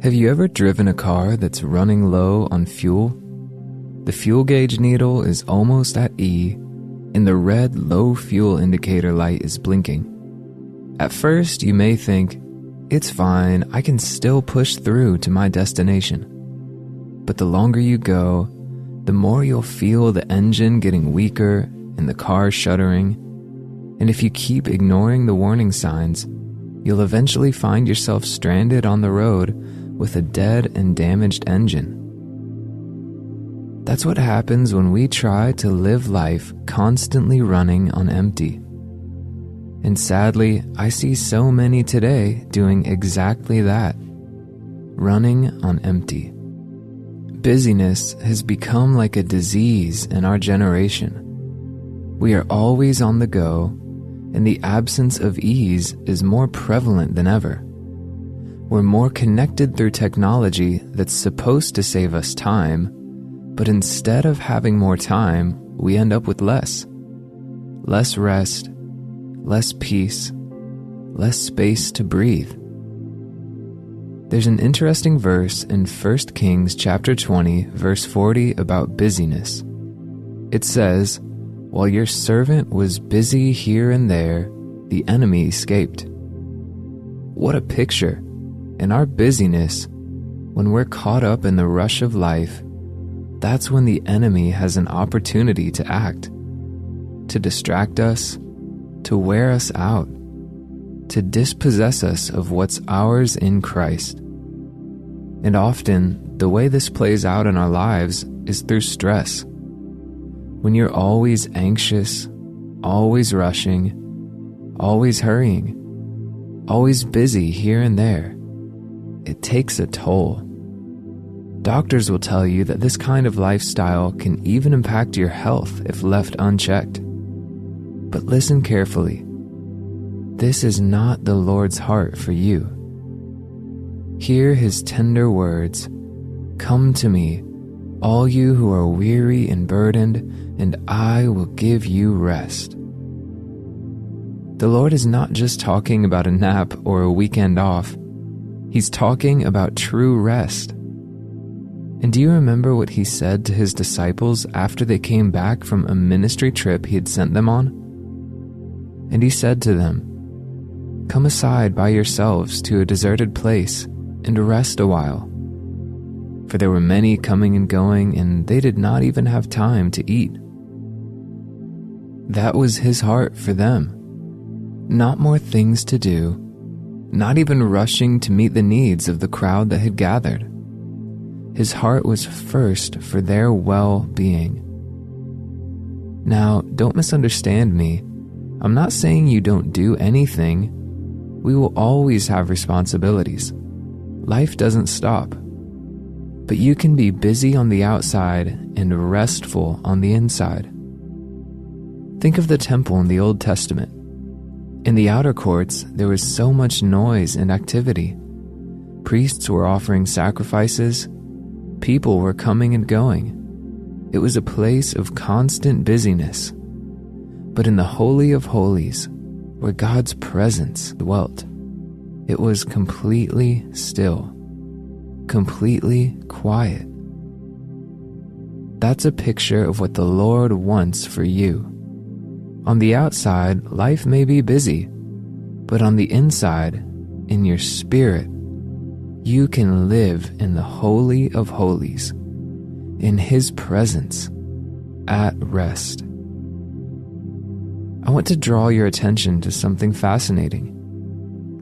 Have you ever driven a car that's running low on fuel? The fuel gauge needle is almost at E, and the red low fuel indicator light is blinking. At first, you may think, it's fine, I can still push through to my destination. But the longer you go, the more you'll feel the engine getting weaker and the car shuddering. And if you keep ignoring the warning signs, you'll eventually find yourself stranded on the road with a dead and damaged engine. That's what happens when we try to live life constantly running on empty. And sadly, I see so many today doing exactly that, running on empty. Busyness has become like a disease in our generation. We are always on the go, and the absence of ease is more prevalent than ever. We're more connected through technology that's supposed to save us time, but instead of having more time, we end up with less. Less rest, less peace, less space to breathe. There's an interesting verse in 1 Kings chapter 20, verse 40 about busyness. It says, "While your servant was busy here and there, the enemy escaped." What a picture! In our busyness, when we're caught up in the rush of life, that's when the enemy has an opportunity to act, to distract us, to wear us out, to dispossess us of what's ours in Christ. And often, the way this plays out in our lives is through stress. When you're always anxious, always rushing, always hurrying, always busy here and there, it takes a toll. Doctors will tell you that this kind of lifestyle can even impact your health if left unchecked. But listen carefully. This is not the Lord's heart for you. Hear his tender words, "Come to me, all you who are weary and burdened, and I will give you rest." The Lord is not just talking about a nap or a weekend off. He's talking about true rest. And do you remember what he said to his disciples after they came back from a ministry trip he had sent them on? And he said to them, "Come aside by yourselves to a deserted place and rest a while." For there were many coming and going, and they did not even have time to eat. That was his heart for them. Not more things to do, not even rushing to meet the needs of the crowd that had gathered. His heart was first for their well-being. Now, don't misunderstand me. I'm not saying you don't do anything. We will always have responsibilities. Life doesn't stop. But you can be busy on the outside and restful on the inside. Think of the temple in the Old Testament. In the outer courts, there was so much noise and activity. Priests were offering sacrifices. People were coming and going. It was a place of constant busyness. But in the Holy of Holies, where God's presence dwelt, it was completely still, completely quiet. That's a picture of what the Lord wants for you. On the outside, life may be busy, but on the inside, in your spirit, you can live in the Holy of Holies, in His presence, at rest. I want to draw your attention to something fascinating.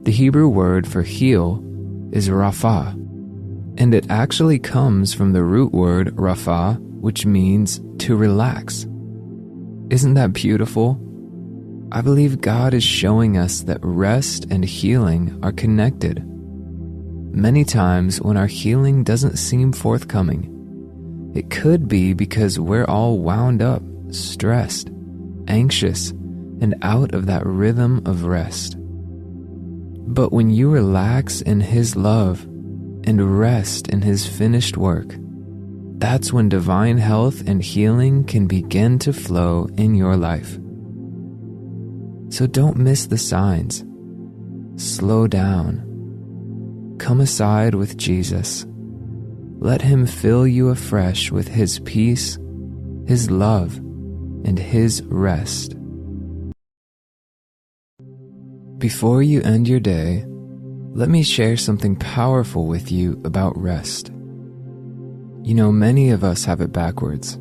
The Hebrew word for heal is rapha, and it actually comes from the root word rapha, which means to relax. Isn't that beautiful? I believe God is showing us that rest and healing are connected. Many times when our healing doesn't seem forthcoming, it could be because we're all wound up, stressed, anxious, and out of that rhythm of rest. But when you relax in His love and rest in His finished work, that's when divine health and healing can begin to flow in your life. So don't miss the signs. Slow down. come aside with Jesus. Let him fill you afresh with his peace, his love, and his rest. Before you end your day, let me share something powerful with you about rest. You know, many of us have it backwards.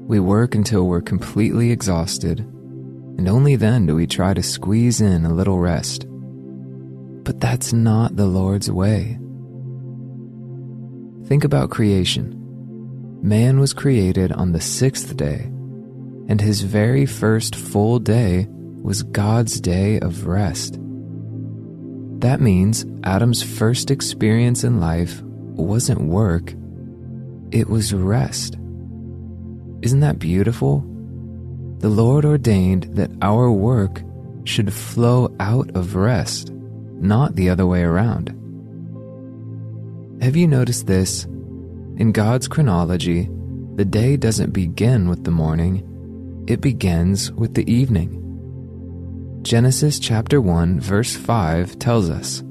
We work until we're completely exhausted, and only then do we try to squeeze in a little rest. But that's not the Lord's way. Think about creation. Man was created on the 6th day, and his very first full day was God's day of rest. That means Adam's first experience in life wasn't work, it was rest. Isn't that beautiful? The Lord ordained that our work should flow out of rest, not the other way around. Have you noticed this? In God's chronology, the day doesn't begin with the morning, it begins with the evening. Genesis chapter 1 verse 5 tells us,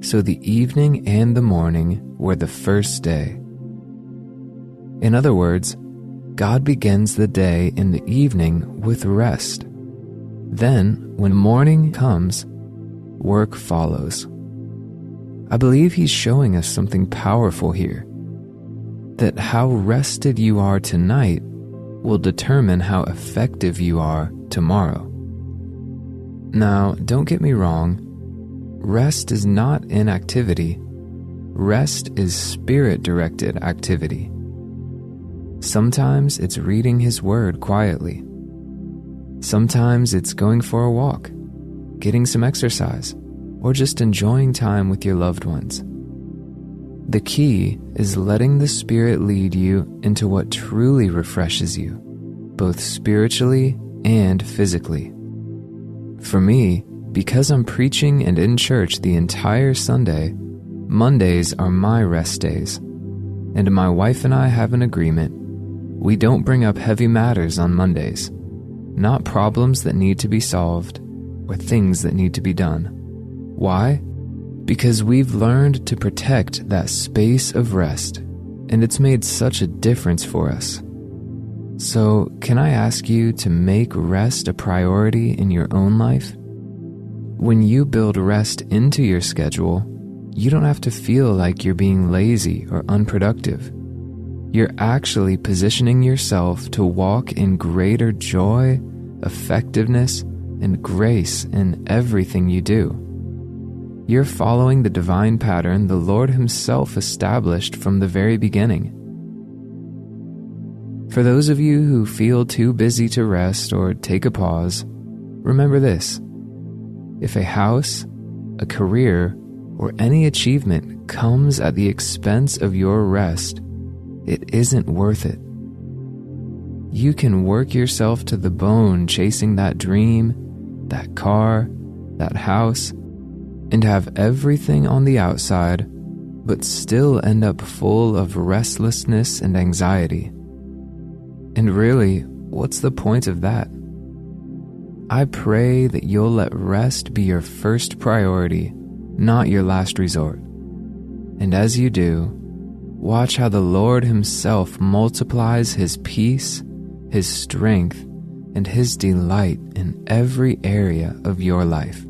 "So the evening and the morning were the first day." In other words, God begins the day in the evening with rest. Then, when morning comes, work follows. I believe he's showing us something powerful here, that how rested you are tonight will determine how effective you are tomorrow. Now, don't get me wrong, rest is not inactivity. Rest is spirit-directed activity. Sometimes it's reading his word quietly. Sometimes it's going for a walk, getting some exercise, or just enjoying time with your loved ones. The key is letting the Spirit lead you into what truly refreshes you, both spiritually and physically. For me, because I'm preaching and in church the entire Sunday, Mondays are my rest days. And my wife and I have an agreement. We don't bring up heavy matters on Mondays, not problems that need to be solved or things that need to be done. Why? Because we've learned to protect that space of rest, and it's made such a difference for us. So, can I ask you to make rest a priority in your own life? When you build rest into your schedule, you don't have to feel like you're being lazy or unproductive. You're actually positioning yourself to walk in greater joy, effectiveness, and grace in everything you do. You're following the divine pattern the Lord Himself established from the very beginning. For those of you who feel too busy to rest or take a pause, remember this. If a house, a career, or any achievement comes at the expense of your rest, it isn't worth it. You can work yourself to the bone chasing that dream, that car, that house, and have everything on the outside, but still end up full of restlessness and anxiety. And really, what's the point of that? I pray that you'll let rest be your first priority, not your last resort. And as you do, watch how the Lord Himself multiplies His peace, His strength, and His delight in every area of your life.